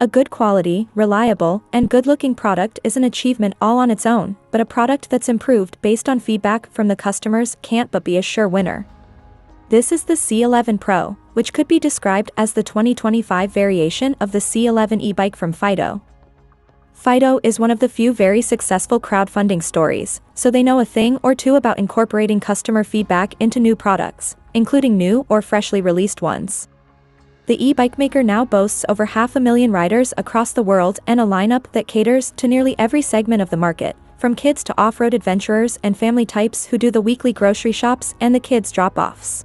A good quality, reliable, and good-looking product is an achievement all on its own, but a product that's improved based on feedback from the customers can't but be a sure winner. This is the C11 Pro, which could be described as the 2025 variation of the C11 e-bike from Fiido. Fiido is one of the few very successful crowdfunding stories, so they know a thing or two about incorporating customer feedback into new products, including new or freshly released ones. The e-bike maker now boasts over 500,000 riders across the world and a lineup that caters to nearly every segment of the market, from kids to off-road adventurers and family types who do the weekly grocery shops and the kids' drop-offs.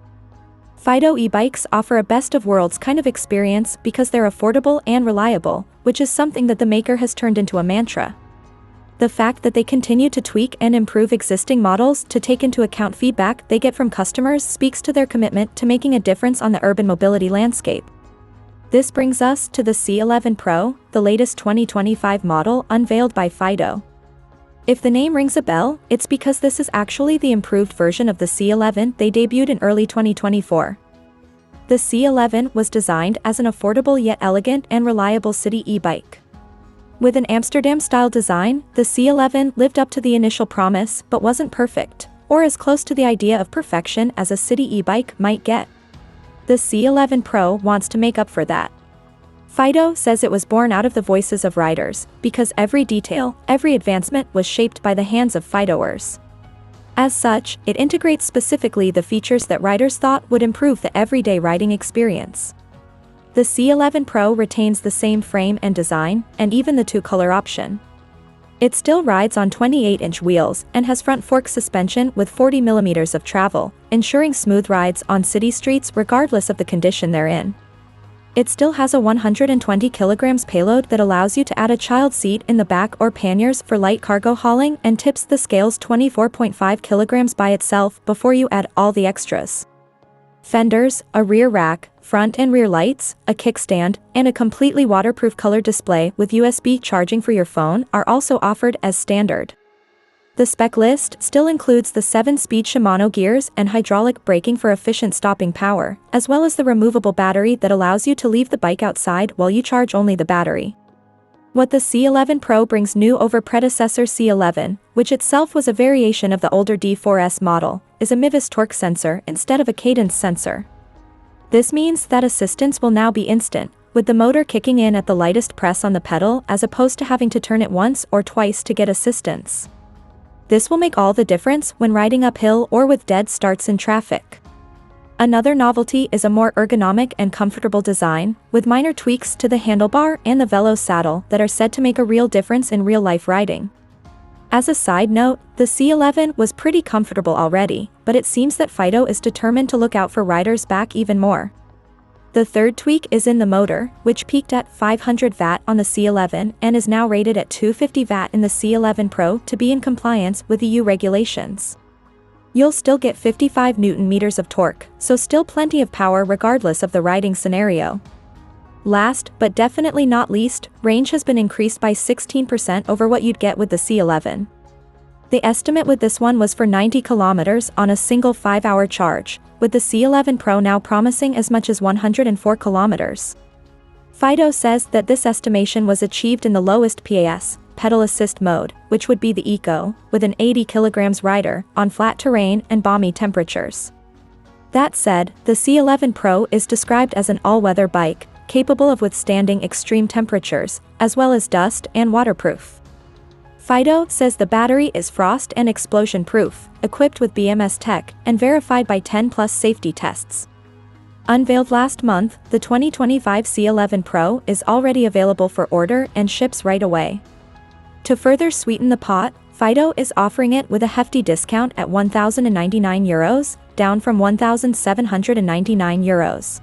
Fiido e-bikes offer a best-of-worlds kind of experience because they're affordable and reliable, which is something that the maker has turned into a mantra. The fact that they continue to tweak and improve existing models to take into account feedback they get from customers speaks to their commitment to making a difference on the urban mobility landscape. This brings us to the C11 Pro, the latest 2025 model unveiled by Fiido. If the name rings a bell, it's because this is actually the improved version of the C11 they debuted in early 2024. The C11 was designed as an affordable yet elegant and reliable city e-bike. With an Amsterdam-style design, the C11 lived up to the initial promise but wasn't perfect, or as close to the idea of perfection as a city e-bike might get. The C11 Pro wants to make up for that. Fiido says it was born out of the voices of riders, because every detail, every advancement was shaped by the hands of Fiidoers. As such, it integrates specifically the features that riders thought would improve the everyday riding experience. The C11 Pro retains the same frame and design, and even the two-color option. It still rides on 28-inch wheels and has front fork suspension with 40 mm of travel, ensuring smooth rides on city streets regardless of the condition they're in. It still has a 120 kg payload that allows you to add a child seat in the back or panniers for light cargo hauling and tips the scales 24.5 kg by itself before you add all the extras. Fenders, a rear rack, front and rear lights, a kickstand, and a completely waterproof color display with USB charging for your phone are also offered as standard. The spec list still includes the 7-speed Shimano gears and hydraulic braking for efficient stopping power, as well as the removable battery that allows you to leave the bike outside while you charge only the battery. What the C11 Pro brings new over predecessor C11, which itself was a variation of the older D4S model, is a MIVIS torque sensor instead of a cadence sensor. This means that assistance will now be instant, with the motor kicking in at the lightest press on the pedal as opposed to having to turn it once or twice to get assistance. This will make all the difference when riding uphill or with dead starts in traffic. Another novelty is a more ergonomic and comfortable design, with minor tweaks to the handlebar and the velo saddle that are said to make a real difference in real-life riding. As a side note, the C11 was pretty comfortable already, but it seems that Fiido is determined to look out for riders' back even more. The third tweak is in the motor, which peaked at 500 Watt on the C11 and is now rated at 250 Watt in the C11 Pro to be in compliance with EU regulations. You'll still get 55 Nm of torque, so still plenty of power regardless of the riding scenario. Last, but definitely not least, range has been increased by 16% over what you'd get with the C11. The estimate with this one was for 90 km on a single 5-hour charge, with the C11 Pro now promising as much as 104 km. Fiido says that this estimation was achieved in the lowest PAS, pedal assist mode, which would be the Eco, with an 80 kg rider, on flat terrain and balmy temperatures. That said, the C11 Pro is described as an all-weather bike, capable of withstanding extreme temperatures, as well as dust and waterproof. Fiido says the battery is frost and explosion-proof, equipped with BMS tech, and verified by 10+ safety tests. Unveiled last month, the 2025 C11 Pro is already available for order and ships right away. To further sweeten the pot, Fiido is offering it with a hefty discount at €1,099, down from €1,799.